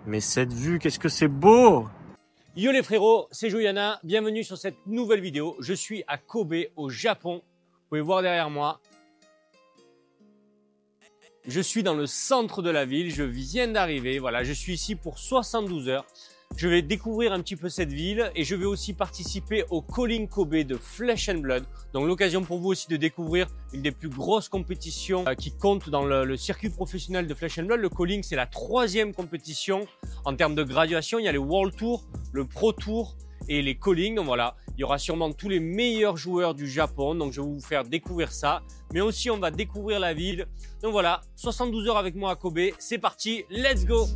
Mais cette vue, qu'est-ce que c'est beau! Yo les frérots, c'est Joyana, bienvenue sur cette nouvelle vidéo. Je suis à Kobe, au Japon. Vous pouvez voir derrière moi. Je suis dans le centre de la ville, je viens d'arriver. Voilà, je suis ici pour 72 heures. Je vais découvrir un petit peu cette ville et je vais aussi participer au Calling Kobe de Flesh and Blood. Donc l'occasion pour vous aussi de découvrir une des plus grosses compétitions qui compte dans le circuit professionnel de Flesh and Blood. Le Calling, c'est la 3e compétition en termes de graduation. Il y a les World Tour, le Pro Tour et les Calling. Donc voilà, il y aura sûrement tous les meilleurs joueurs du Japon. Donc je vais vous faire découvrir ça. Mais aussi on va découvrir la ville. Donc voilà, 72 heures avec moi à Kobe. C'est parti, let's go!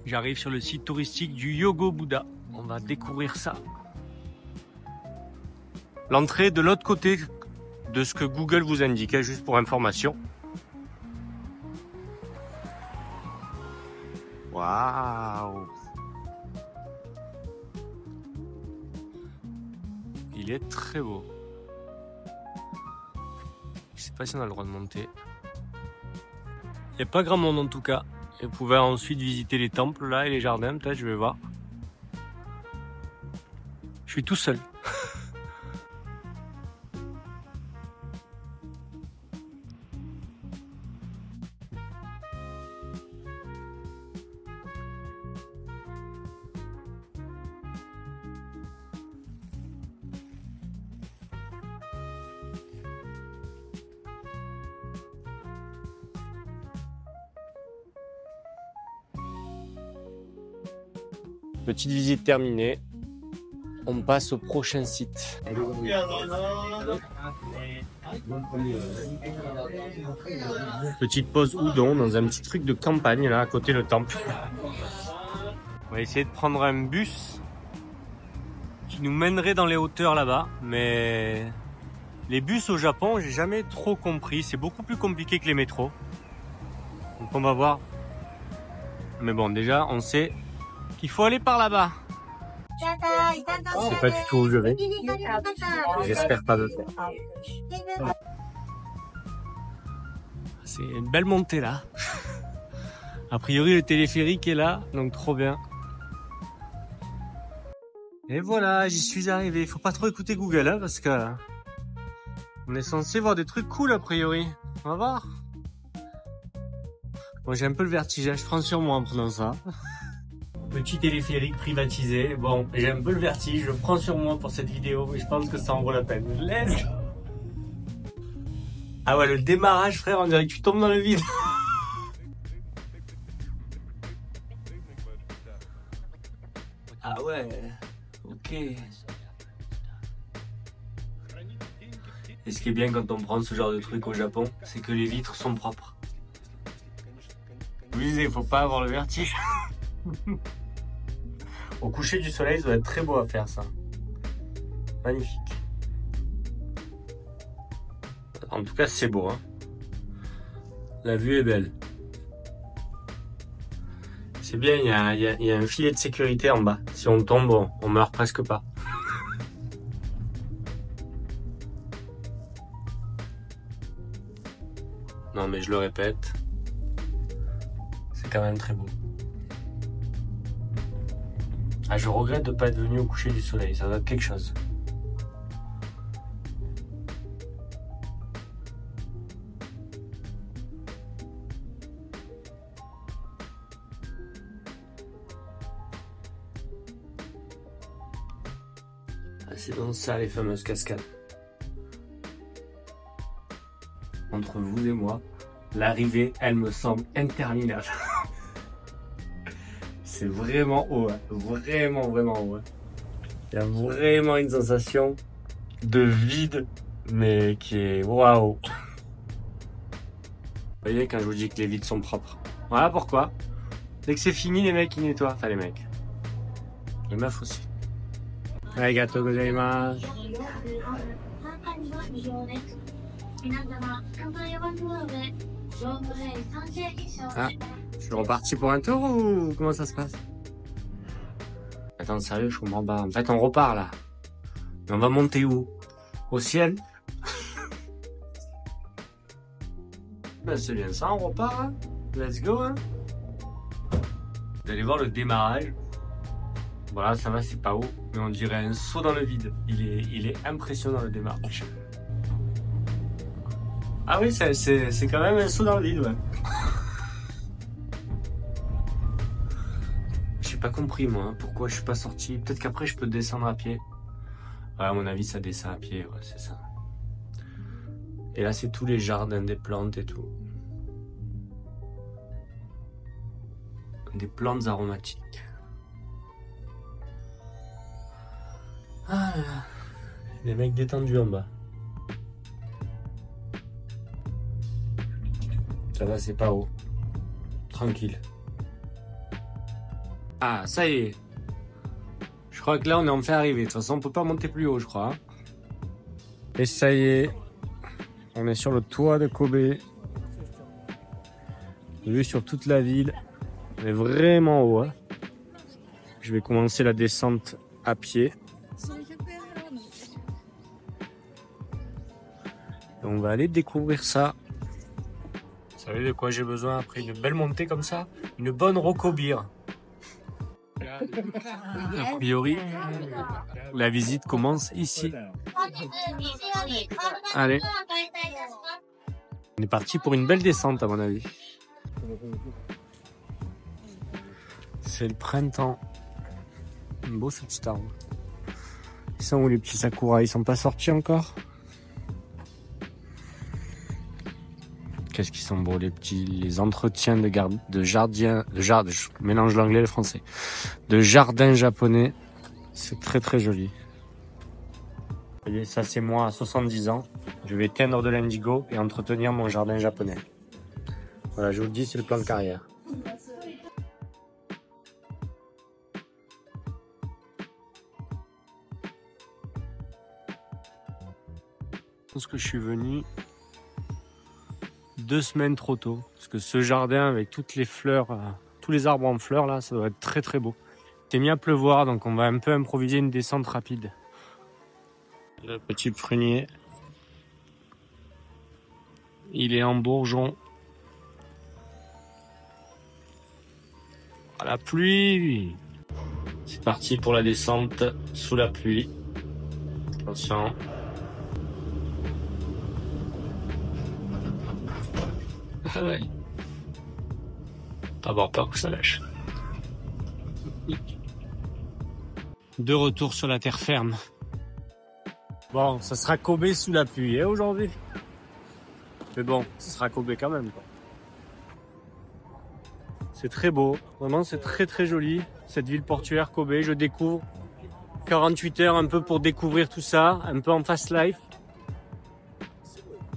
J'arrive sur le site touristique du Yogo Buddha. On va découvrir ça. L'entrée de l'autre côté de ce que Google vous indiquait, juste pour information. Waouh! Il est très beau. Je sais pas si on a le droit de monter. Il n'y a pas grand monde en tout cas. Et vous pouvez ensuite visiter les temples là et les jardins, peut-être, je vais voir. Je suis tout seul. Petite visite terminée. On passe au prochain site. Petite pause udon dans un petit truc de campagne là à côté le temple. On va essayer de prendre un bus qui nous mènerait dans les hauteurs là-bas. Mais les bus au Japon, j'ai jamais trop compris. C'est beaucoup plus compliqué que les métros. Donc on va voir. Mais bon, déjà on sait qu'il faut aller par là-bas. Je sais pas du tout où je vais. J'espère pas le faire. C'est une belle montée là. A priori le téléphérique est là, donc trop bien. Et voilà, j'y suis arrivé. Faut pas trop écouter Google hein, parce que on est censé voir des trucs cool a priori. On va voir. Bon, j'ai un peu le vertige, je prends sur moi en prenant ça. Petit téléphérique privatisé. Bon, j'ai un peu le vertige, je prends sur moi pour cette vidéo, mais je pense que ça en vaut la peine. Let's go! Ah ouais, le démarrage, frère, on dirait que tu tombes dans le vide. Ah ouais, ok. Et ce qui est bien quand on prend ce genre de truc au Japon, c'est que les vitres sont propres. Vous disiez, faut pas avoir le vertige. Au coucher du soleil, ça doit être très beau à faire ça. Magnifique. En tout cas, c'est beau. Hein. La vue est belle. C'est bien, il y a un filet de sécurité en bas. Si on tombe, on meurt presque pas. Non mais je le répète, c'est quand même très beau. Ah, je regrette de ne pas être venu au coucher du soleil, ça doit être quelque chose. Ah, c'est donc ça les fameuses cascades. Entre vous et moi, l'arrivée, elle me semble interminable. C'est vraiment haut, hein. Vraiment haut. Hein. Il y a vraiment une sensation de vide, mais qui est waouh. Vous voyez quand je vous dis que les vides sont propres. Voilà pourquoi. Dès que c'est fini, les mecs ils nettoient. Enfin les mecs. Les meufs aussi. Arigatou gozaimasu. Ah, je suis reparti pour un tour ou comment ça se passe? Attends, sérieux, je comprends pas. En fait, on repart là. Mais on va monter où? au ciel. Ben, c'est bien ça, on repart. Hein. Let's go. Hein. Vous allez voir le démarrage. Voilà, ça va, c'est pas haut, mais on dirait un saut dans le vide. Il est impressionnant le démarrage. Ah oui, c'est quand même un saut dans le vide, ouais. J'ai pas compris moi, hein, pourquoi je suis pas sorti. Peut-être qu'après je peux descendre à pied. Ouais, à mon avis, ça descend à pied, ouais, c'est ça. Et là, c'est tous les jardins des plantes et tout. Des plantes aromatiques. Ah là là. Les mecs détendus en bas. Ça va, c'est pas haut. Tranquille. Ah, ça y est. Je crois que là, on est enfin arrivé. De toute façon, on peut pas monter plus haut, je crois. Hein. Et ça y est. On est sur le toit de Kobe. Vue sur toute la ville. On est vraiment haut. Hein. Je vais commencer la descente à pied. Et on va aller découvrir ça. Vous savez de quoi j'ai besoin après une belle montée comme ça? Une bonne rocobire. A priori, la visite commence ici. Allez. On est parti pour une belle descente à mon avis. C'est le printemps. Beau ce petit arbre. Ils sont où les petits sakura? Ils sont pas sortis encore? Qu'est-ce qu'ils sont beaux les entretiens de jardin, je mélange l'anglais et le français. De jardin japonais. C'est très très joli. Vous voyez, ça c'est moi à 70 ans. Je vais teindre de l'indigo et entretenir mon jardin japonais. Voilà, je vous le dis, c'est le plan de carrière. Je pense que je suis venu 2 semaines trop tôt. Parce que ce jardin avec toutes les fleurs, tous les arbres en fleurs là, ça doit être très très beau. Il s'est mis à pleuvoir, donc on va un peu improviser une descente rapide. Le petit prunier. Il est en bourgeon. À la pluie. C'est parti pour la descente sous la pluie. Attention. Ah ouais. Pas avoir peur que ça lâche. De retour sur la terre ferme. Bon, ça sera Kobe sous la pluie hein, aujourd'hui. Mais bon, ça sera Kobe quand même. C'est très beau, vraiment c'est très très joli. Cette ville portuaire Kobe, je découvre 48 heures un peu pour découvrir tout ça, un peu en fast life.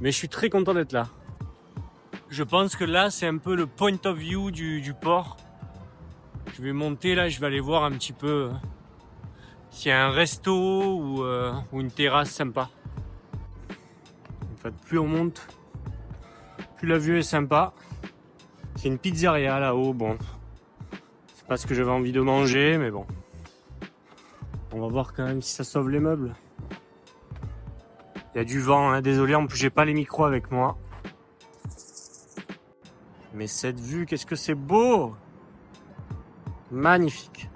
Mais je suis très content d'être là. Je pense que là c'est un peu le point of view du port. Je vais monter là, je vais aller voir un petit peu s'il y a un resto ou une terrasse sympa. En fait, plus on monte, plus la vue est sympa. C'est une pizzeria là-haut, bon. C'est pas ce que j'avais envie de manger, mais bon. On va voir quand même si ça sauve les meubles. Il y a du vent, hein. Désolé, en plus j'ai pas les micros avec moi. Mais cette vue, qu'est-ce que c'est beau! Magnifique.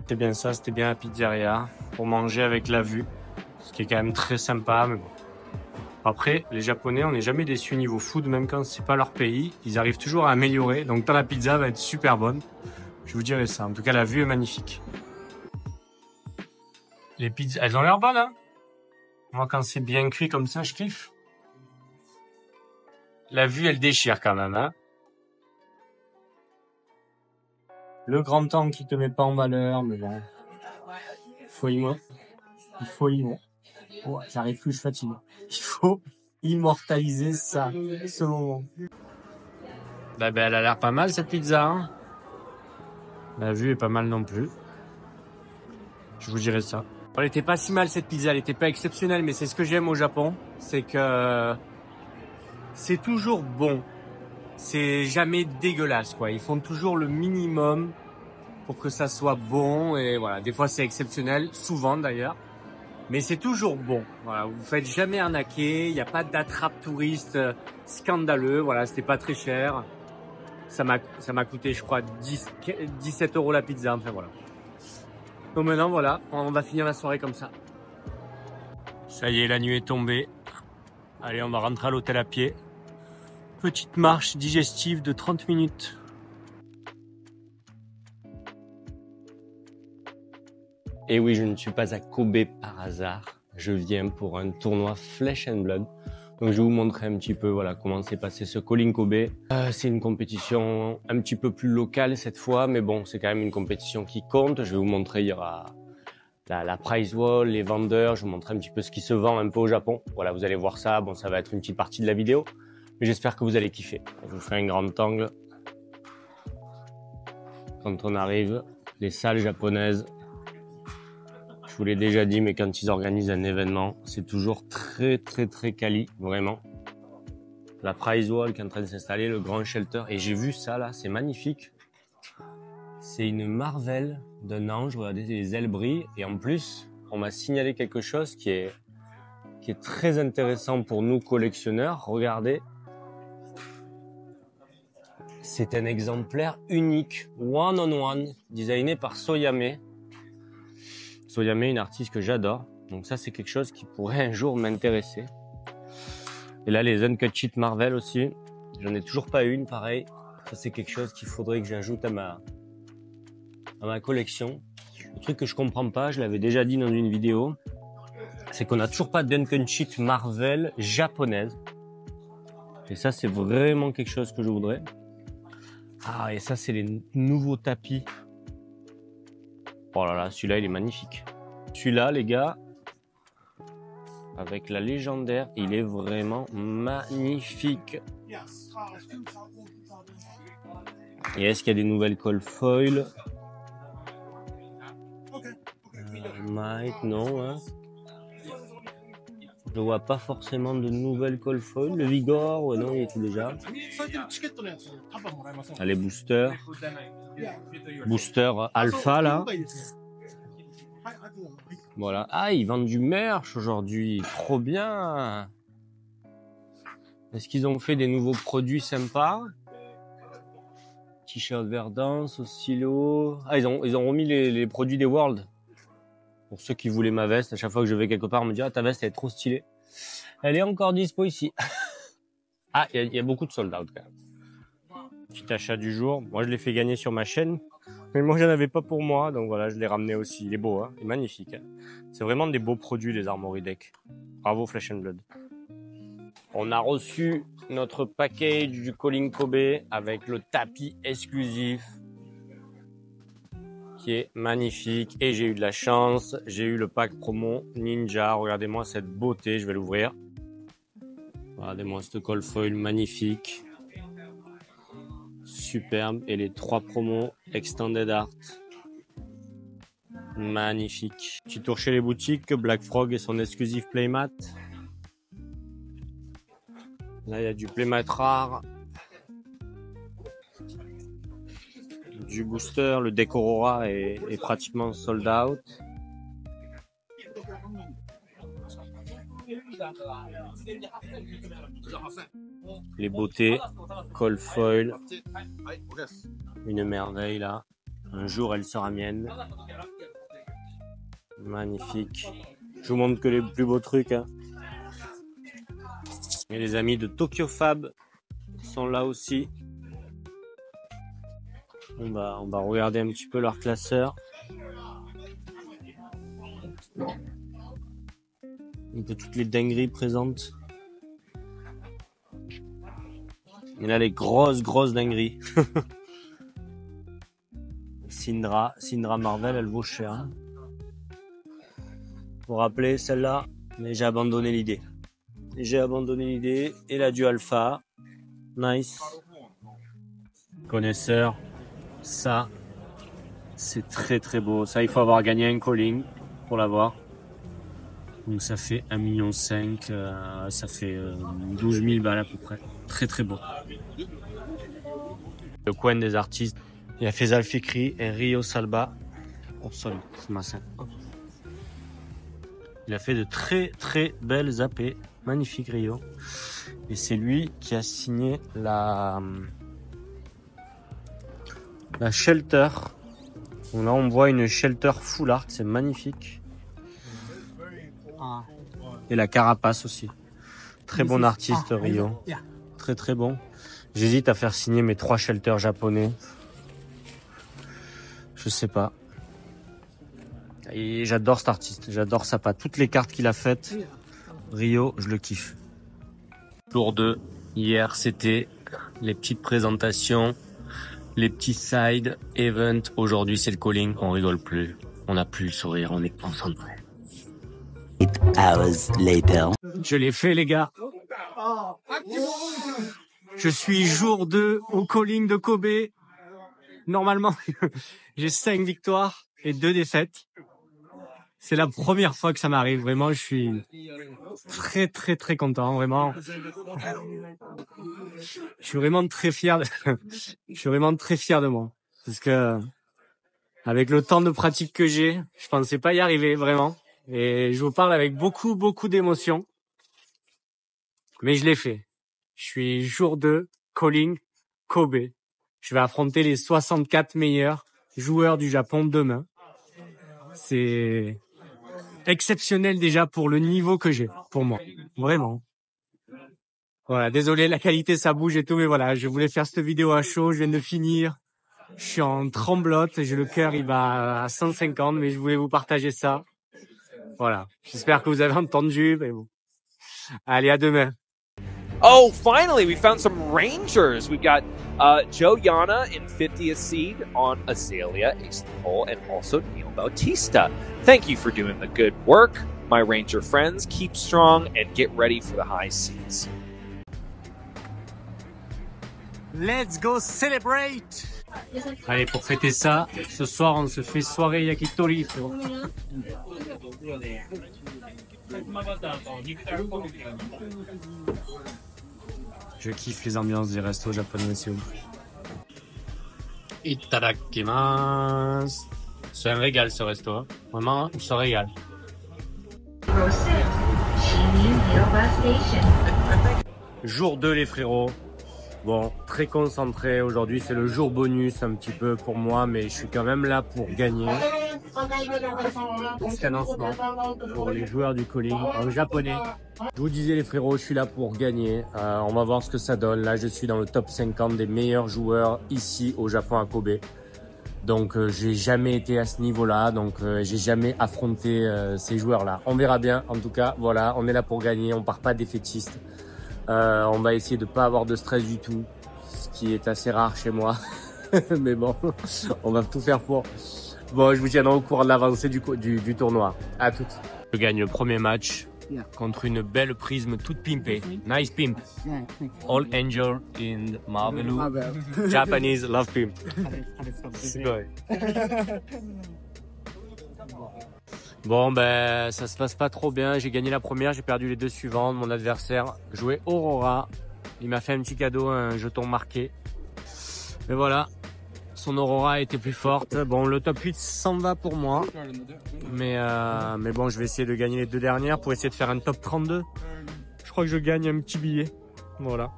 C'était bien ça, c'était bien la pizzeria. Pour manger avec la vue. Ce qui est quand même très sympa, mais bon. Après, les Japonais, on n'est jamais déçus niveau food, même quand c'est pas leur pays. Ils arrivent toujours à améliorer. Donc, la pizza va être super bonne. Je vous dirai ça. En tout cas, la vue est magnifique. Les pizzas, elles ont l'air bonnes, hein? Moi, quand c'est bien cuit comme ça, je kiffe. La vue, elle déchire quand même, hein? Le grand temps qui te met pas en valeur, mais bon. Faut y voir. Il faut y voir. Oh, j'arrive plus, je suis fatigué. Il faut immortaliser ça, ce moment. Bah, elle a l'air pas mal cette pizza. Hein, la vue est pas mal non plus. Je vous dirai ça. Elle était pas si mal cette pizza, elle était pas exceptionnelle, mais c'est ce que j'aime au Japon. C'est que c'est toujours bon. C'est jamais dégueulasse, quoi. Ils font toujours le minimum pour que ça soit bon. Et voilà, des fois c'est exceptionnel, souvent d'ailleurs. Mais c'est toujours bon. Voilà, vous ne faites jamais arnaquer. Il n'y a pas d'attrape touriste scandaleux. Voilà, c'était pas très cher. Ça m'a coûté, je crois, 17 € la pizza. Enfin voilà. Donc maintenant, voilà, on va finir la soirée comme ça. Ça y est, la nuit est tombée. Allez, on va rentrer à l'hôtel à pied. Petite marche digestive de 30 minutes. Et oui, je ne suis pas à Kobe par hasard. Je viens pour un tournoi Flesh and Blood. Donc je vais vous montrer un petit peu voilà, comment s'est passé ce Calling Kobe. C'est une compétition un petit peu plus locale cette fois, mais bon, c'est quand même une compétition qui compte. Je vais vous montrer, il y aura la prize wall, les vendeurs, je vous montrer un petit peu ce qui se vend un peu au Japon. Voilà, vous allez voir ça, bon, ça va être une petite partie de la vidéo, mais j'espère que vous allez kiffer. Je vous fais un grand angle. Quand on arrive, les salles japonaises, je vous l'ai déjà dit, mais quand ils organisent un événement, c'est toujours très quali, vraiment. La prize wall qui est en train de s'installer, le grand shelter, et j'ai vu ça là, c'est magnifique. C'est une marvel d'un ange, regardez, les ailes brillent, et en plus, on m'a signalé quelque chose qui est très intéressant pour nous collectionneurs. Regardez, c'est un exemplaire unique, one on one, designé par Soyame. Soyame, une artiste que j'adore. Donc ça, c'est quelque chose qui pourrait un jour m'intéresser. Et là, les Uncut Sheet Marvel aussi. J'en ai toujours pas une, pareil. Ça, c'est quelque chose qu'il faudrait que j'ajoute à ma collection. Le truc que je comprends pas, je l'avais déjà dit dans une vidéo, c'est qu'on n'a toujours pas d'Uncut Sheet Marvel japonaise. Et ça, c'est vraiment quelque chose que je voudrais. Ah, et ça, c'est les nouveaux tapis. Oh là là, celui-là, il est magnifique. Celui-là, les gars, avec la légendaire, il est vraiment magnifique. Et est-ce qu'il y a des nouvelles colle foil? Mike, non. Hein. Je vois pas forcément de nouvelles colle foil. Le Vigor, ouais, non, il était déjà. Ah, les boosters. Booster alpha, là. Voilà. Ah, ils vendent du merch aujourd'hui. Trop bien. Est-ce qu'ils ont fait des nouveaux produits sympas? T-shirt Verdance, Oscillo. Ah, ils ont remis les produits des Worlds. Pour ceux qui voulaient ma veste, à chaque fois que je vais quelque part, on me dit « Ah, ta veste, elle est trop stylée. » Elle est encore dispo ici. Ah, il y a beaucoup de sold out quand même. Petit achat du jour. Moi, je l'ai fait gagner sur ma chaîne. Mais moi, j'en avais pas pour moi. Donc voilà, je l'ai ramené aussi. Il est beau, hein. Il est magnifique. Hein. C'est vraiment des beaux produits, les Armory Deck. Bravo, Flesh and Blood. On a reçu notre package du Calling Kobe avec le tapis exclusif qui est magnifique. Et j'ai eu de la chance. J'ai eu le pack promo Ninja. Regardez-moi cette beauté. Je vais l'ouvrir. Regardez-moi cette colle foil magnifique. Superbe. Et les 3 promos Extended Art. Magnifique. Petit tour chez les boutiques. Black Frog et son exclusif playmat. Là, il y a du playmat rare. Du booster. Le deck Aurora est pratiquement sold out. Les beautés, colle foil, une merveille là. Un jour elle sera mienne. Magnifique. Je vous montre que les plus beaux trucs. Hein. Et les amis de Tokyo Fab sont là aussi. On va regarder un petit peu leur classeur. Un peu toutes les dingueries présentes. Et là, les grosses dingueries. Syndra Marvel, elle vaut cher. Hein. Pour rappeler, celle-là, mais j'ai abandonné l'idée. Et la du Alpha. Nice. Connaisseur. Ça, c'est très beau. Ça, il faut avoir gagné un calling pour l'avoir. Donc ça fait 1,5 million, ça fait 12 000 balles à peu près. Très beau. Le coin des artistes. Il y a Faisal Fikri et Rio Salba. On sonne, c'est ma scène. Il a fait de très très belles AP. Magnifique Rio. Et c'est lui qui a signé la shelter. Donc là on voit une shelter full art, c'est magnifique. Et la carapace aussi. Très bon artiste Rio. Très très bon. J'hésite à faire signer mes 3 shelters japonais. Je sais pas. Et j'adore cet artiste, j'adore sa patte. Toutes les cartes qu'il a faites, Rio, je le kiffe. Jour 2, hier c'était les petites présentations, les petits side events. Aujourd'hui c'est le calling, on rigole plus. On n'a plus le sourire, on est concentré. 8 hours later. Je l'ai fait les gars. Je suis jour 2 au calling de Kobe. Normalement, j'ai 5 victoires et 2 défaites. C'est la première fois que ça m'arrive. Vraiment, je suis très, très, très content. Vraiment. Je suis vraiment très fier de moi. Parce que, avec le temps de pratique que j'ai, je pensais pas y arriver, vraiment. Et je vous parle avec beaucoup, beaucoup d'émotions. Mais je l'ai fait. Je suis jour 2, calling, Kobe. Je vais affronter les 64 meilleurs joueurs du Japon demain. C'est exceptionnel déjà pour le niveau que j'ai, pour moi. Vraiment. Voilà, désolé, la qualité ça bouge et tout, mais voilà, je voulais faire cette vidéo à chaud, je viens de finir. Je suis en tremblote, j'ai le cœur, il va à 150, mais je voulais vous partager ça. Voilà, j'espère que vous avez entendu, mais bon. Allez, à demain. Oh, finally, we found some Rangers. We've got Joe Yana in 50th seed on Azalea, ace of the hole, and also Neil Bautista. Thank you for doing the good work, my Ranger friends. Keep strong and get ready for the high seas. Let's go celebrate! Allez, pour fêter ça, ce soir on se fait soirée yakitori, frérot. Je kiffe les ambiances des restos japonais aussi. Itadakimasu. C'est un régal ce resto, hein. Vraiment, on se régale. Jour 2 les frérots. Bon, très concentré aujourd'hui, c'est le jour bonus un petit peu pour moi, mais je suis quand même là pour gagner. Petit annoncement pour les joueurs du calling en japonais. Je vous disais les frérots, je suis là pour gagner. On va voir ce que ça donne. Là, je suis dans le top 50 des meilleurs joueurs ici au Japon à Kobe. Donc, j'ai jamais été à ce niveau-là. Donc, j'ai jamais affronté ces joueurs-là. On verra bien. En tout cas, voilà, on est là pour gagner. On part pas défaitiste. On va essayer de pas avoir de stress du tout, ce qui est assez rare chez moi. Mais bon, on va tout faire pour. Bon, je vous tiendrai au courant de l'avancée du tournoi. À toutes. Je gagne le premier match contre une belle prisme toute pimpée. Nice pimp. All angel in Marvelou. Japanese love pimp. Bon, ben, ça se passe pas trop bien. J'ai gagné la première, j'ai perdu les 2 suivantes. Mon adversaire jouait Aurora. Il m'a fait un petit cadeau, un jeton marqué. Mais voilà, son Aurora était plus forte. Bon, le top 8 s'en va pour moi. Mais bon, je vais essayer de gagner les 2 dernières pour essayer de faire un top 32. Je crois que je gagne un petit billet. Voilà.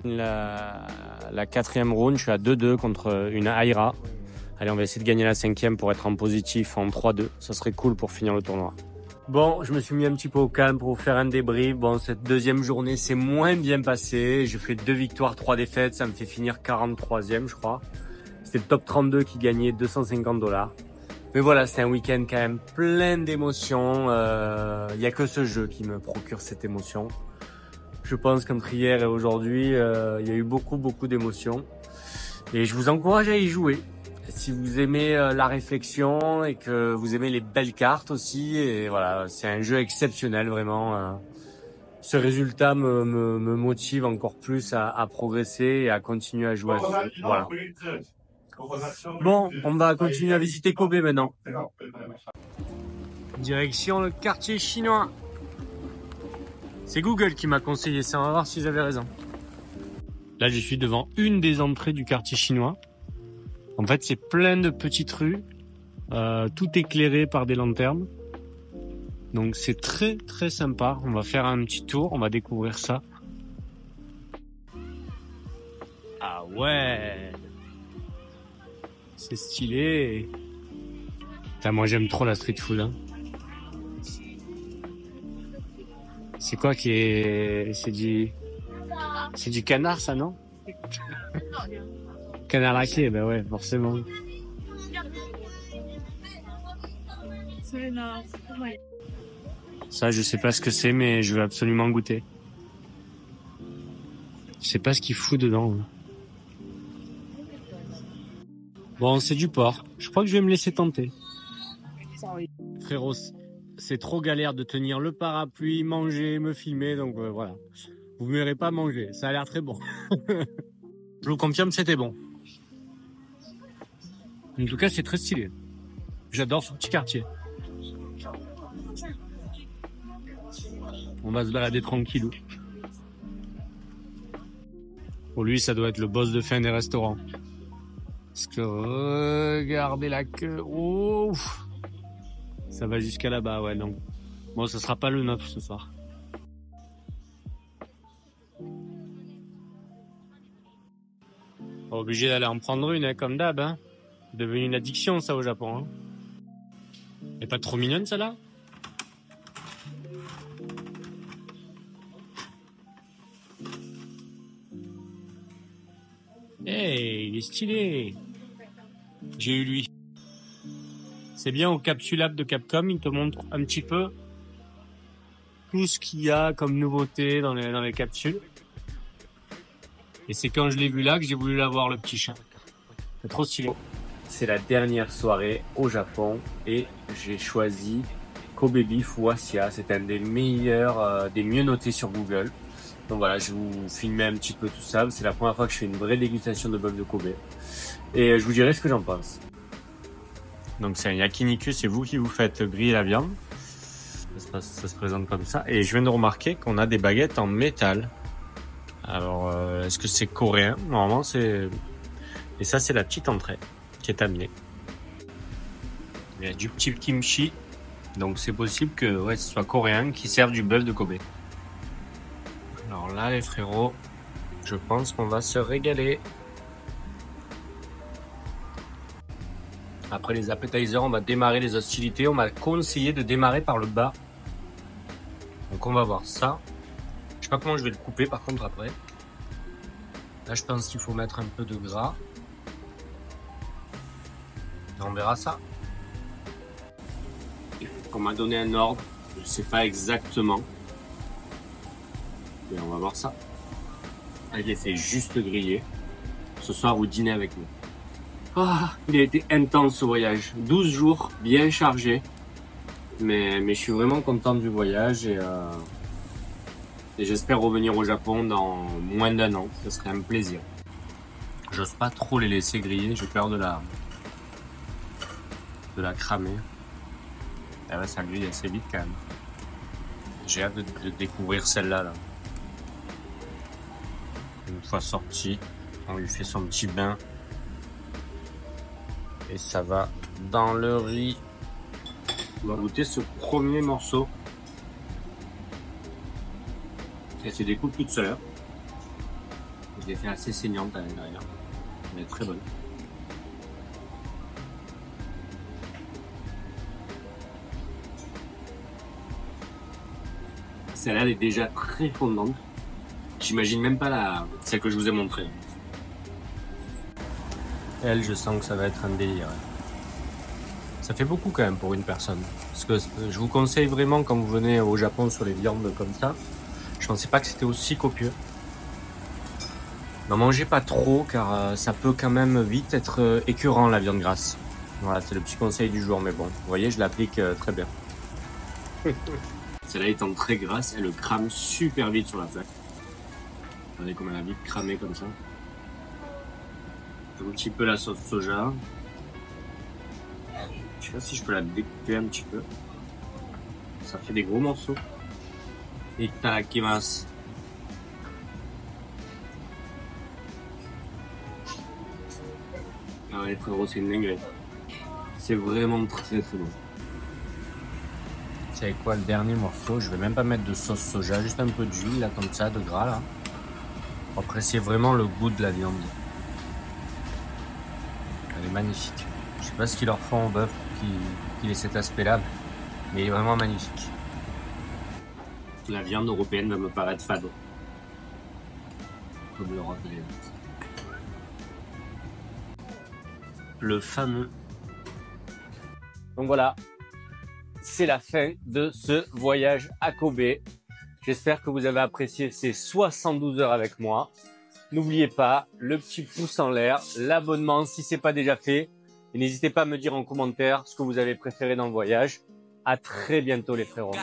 La 4e round, je suis à 2-2 contre une Aira. Allez, on va essayer de gagner la 5e pour être en positif en 3-2. Ça serait cool pour finir le tournoi. Bon, je me suis mis un petit peu au calme pour vous faire un débrief. Bon, cette 2e journée, c'est moins bien passé. J'ai fait 2 victoires, 3 défaites. Ça me fait finir 43e, je crois. C'était le top 32 qui gagnait 250 $. Mais voilà, c'était un week-end quand même plein d'émotions. Il n'y a que ce jeu qui me procure cette émotion. Je pense qu'entre hier et aujourd'hui, il y a eu beaucoup d'émotions. Et je vous encourage à y jouer. Si vous aimez la réflexion et que vous aimez les belles cartes aussi, et voilà, c'est un jeu exceptionnel vraiment. Ce résultat me motive encore plus à progresser et à continuer à jouer à ce jeu. Voilà. Bon, on va continuer à visiter Kobe maintenant. Direction le quartier chinois. C'est Google qui m'a conseillé ça, on va voir si j'avais raison. Là, je suis devant une des entrées du quartier chinois. En fait, c'est plein de petites rues, tout éclairé par des lanternes. Donc c'est très très sympa. On va faire un petit tour, on va découvrir ça. Ah ouais, c'est stylé. Putain, moi j'aime trop la street food. Hein. C'est quoi qui est... C'est du canard ça, non? Canard laqué, ben ouais, forcément. Ça, je sais pas ce que c'est, mais je veux absolument goûter. Je sais pas ce qu'il fout dedans. Bon, c'est du porc. Je crois que je vais me laisser tenter. Frérot, c'est trop galère de tenir le parapluie, manger, me filmer, donc voilà. Vous ne verrez pas manger. Ça a l'air très bon. Je vous confirme, c'était bon. En tout cas, c'est très stylé. J'adore ce petit quartier. On va se balader tranquillou. Pour lui, ça doit être le boss de fin des restaurants. Parce que regardez la queue. Ouf. Ça va jusqu'à là-bas, ouais, non. Bon, ce sera pas le nôtre ce soir. Pas obligé d'aller en prendre une, hein, comme d'hab. Hein. C'est devenu une addiction, ça, au Japon. Hein. Elle est pas trop mignonne, celle-là? Hey, il est stylé. J'ai eu lui. C'est bien au Capsulab de Capcom, il te montre un petit peu tout ce qu'il y a comme nouveauté dans les capsules. Et c'est quand je l'ai vu là que j'ai voulu l'avoir, le petit chat. C'est trop stylé. C'est la dernière soirée au Japon et j'ai choisi Kobe Beef Wasia. C'est un des meilleurs, des mieux notés sur Google. Donc voilà, je vais vous filmer un petit peu tout ça. C'est la première fois que je fais une vraie dégustation de bœuf de Kobe. Et je vous dirai ce que j'en pense. Donc c'est un yakiniku, c'est vous qui vous faites griller la viande. Ça se présente comme ça. Et je viens de remarquer qu'on a des baguettes en métal. Alors, est-ce que c'est coréen? Normalement, c'est... Et ça, c'est la petite entrée qui est amenée. Il y a du petit kimchi. Donc c'est possible que ouais, ce soit coréen qui serve du bœuf de Kobe. Alors là, les frérots, je pense qu'on va se régaler. Après les appetizers, on va démarrer les hostilités. On m'a conseillé de démarrer par le bas. Donc on va voir ça. Je sais pas comment je vais le couper par contre après. Là, je pense qu'il faut mettre un peu de gras. Et on verra ça. On m'a donné un ordre. Je sais pas exactement. Et on va voir ça. Allez, c'est juste grillé. Ce soir, vous dînez avec nous. Ah, il a été intense ce voyage. 12 jours, bien chargé. Mais je suis vraiment content du voyage et j'espère revenir au Japon dans moins d'1 an. Ce serait un plaisir. J'ose pas trop les laisser griller. J'ai peur de la cramer. Et ouais, ça grille assez vite quand même. J'ai hâte de découvrir celle-là. Là. Une fois sorti, on lui fait son petit bain. Et ça va dans le riz. On va goûter ce premier morceau. Elle se découpe toute seule. Je l'ai fait assez saignante à l'intérieur. Elle est très bonne. Celle-là, elle est déjà très fondante. J'imagine même pas celle que je vous ai montrée. Elle, je sens que ça va être un délire. Ça fait beaucoup quand même pour une personne. Parce que je vous conseille vraiment quand vous venez au Japon sur les viandes comme ça. Je pensais pas que c'était aussi copieux. N'en mangez pas trop car ça peut quand même vite être écœurant la viande grasse. Voilà, c'est le petit conseil du jour. Mais bon, vous voyez, je l'applique très bien. Celle-là étant très grasse, elle crame super vite sur la plaque. Regardez comme elle a vite cramé comme ça. Un petit peu la sauce soja. Je sais pas si je peux la découper un petit peu. Ça fait des gros morceaux. Itadakimasu. Ah ouais frérot, c'est une dinguerie. C'est vraiment très très bon. savez quoi, le dernier morceau, je vais même pas mettre de sauce soja, juste un peu d'huile, là, comme ça, de gras, là. Pour apprécier vraiment le goût de la viande. Elle est magnifique. Je sais pas ce qu'ils leur font au bœuf pour qu'il ait cet aspect-là, mais il est vraiment magnifique. La viande européenne va me paraître fade. Comme l'Europe de l'Est. Le fameux. Donc voilà, c'est la fin de ce voyage à Kobe. J'espère que vous avez apprécié ces 72 heures avec moi. N'oubliez pas le petit pouce en l'air, l'abonnement si c'est pas déjà fait. Et n'hésitez pas à me dire en commentaire ce que vous avez préféré dans le voyage. À très bientôt les frérots.